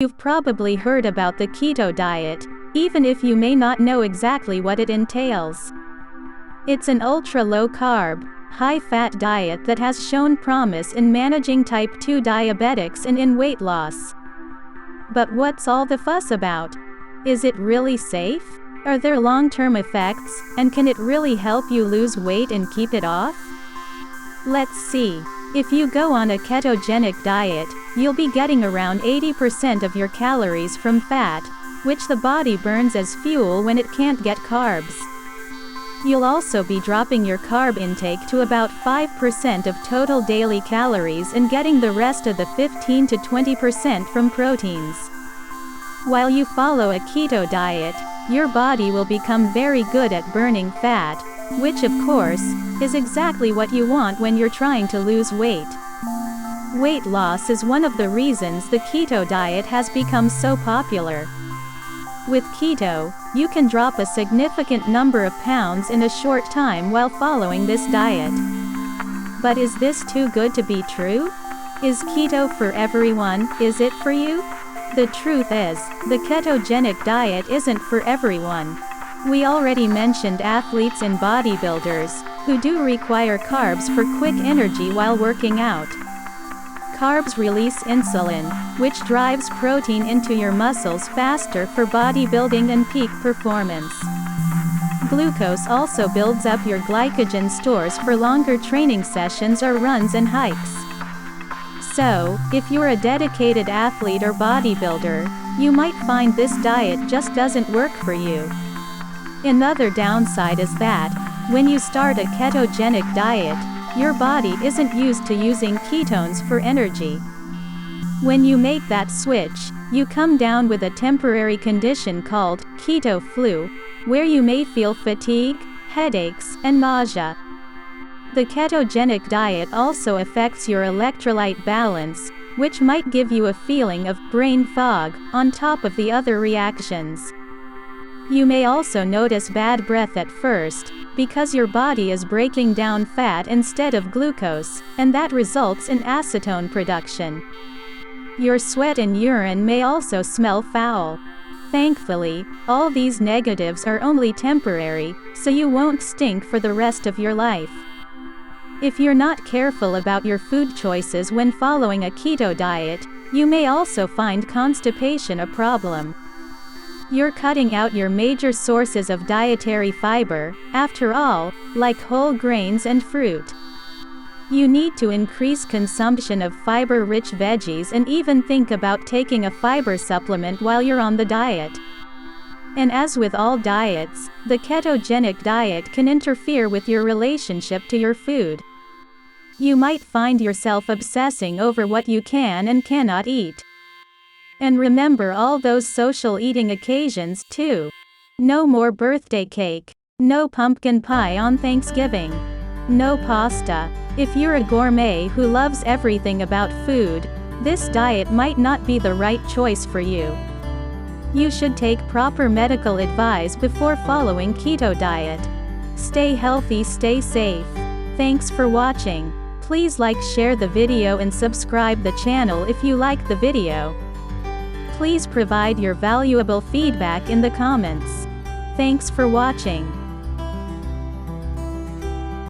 You've probably heard about the keto diet, even if you may not know exactly what it entails. It's an ultra-low-carb, high-fat diet that has shown promise in managing type 2 diabetics and in weight loss. But what's all the fuss about? Is it really safe? Are there long-term effects, and can it really help you lose weight and keep it off? Let's see. If you go on a ketogenic diet, you'll be getting around 80% of your calories from fat, which the body burns as fuel when it can't get carbs. You'll also be dropping your carb intake to about 5% of total daily calories and getting the rest of the 15 to 20% from proteins. While you follow a keto diet, your body will become very good at burning fat, which of course, is exactly what you want when you're trying to lose weight. Weight loss is one of the reasons the keto diet has become so popular. With keto, you can drop a significant number of pounds in a short time while following this diet. But is this too good to be true? Is keto for everyone? Is it for you? The truth is, the ketogenic diet isn't for everyone. We already mentioned athletes and bodybuilders, who do require carbs for quick energy while working out. Carbs release insulin, which drives protein into your muscles faster for bodybuilding and peak performance. Glucose also builds up your glycogen stores for longer training sessions or runs and hikes. So, if you're a dedicated athlete or bodybuilder, you might find this diet just doesn't work for you. Another downside is that, when you start a ketogenic diet, your body isn't used to using ketones for energy. When you make that switch, you come down with a temporary condition called keto flu, where you may feel fatigue, headaches, and nausea. The ketogenic diet also affects your electrolyte balance, which might give you a feeling of brain fog, on top of the other reactions. You may also notice bad breath at first, because your body is breaking down fat instead of glucose, and that results in acetone production. Your sweat and urine may also smell foul. Thankfully, all these negatives are only temporary, so you won't stink for the rest of your life. If you're not careful about your food choices when following a keto diet, you may also find constipation a problem. You're cutting out your major sources of dietary fiber, after all, like whole grains and fruit. You need to increase consumption of fiber-rich veggies and even think about taking a fiber supplement while you're on the diet. And as with all diets, the ketogenic diet can interfere with your relationship to your food. You might find yourself obsessing over what you can and cannot eat. And remember all those social eating occasions, too. No more birthday cake. No pumpkin pie on Thanksgiving. No pasta. If you're a gourmet who loves everything about food, this diet might not be the right choice for you. You should take proper medical advice before following keto diet. Stay healthy, stay safe. Thanks for watching. Please like, share the video and subscribe the channel if you like the video. Please provide your valuable feedback in the comments. Thanks for watching.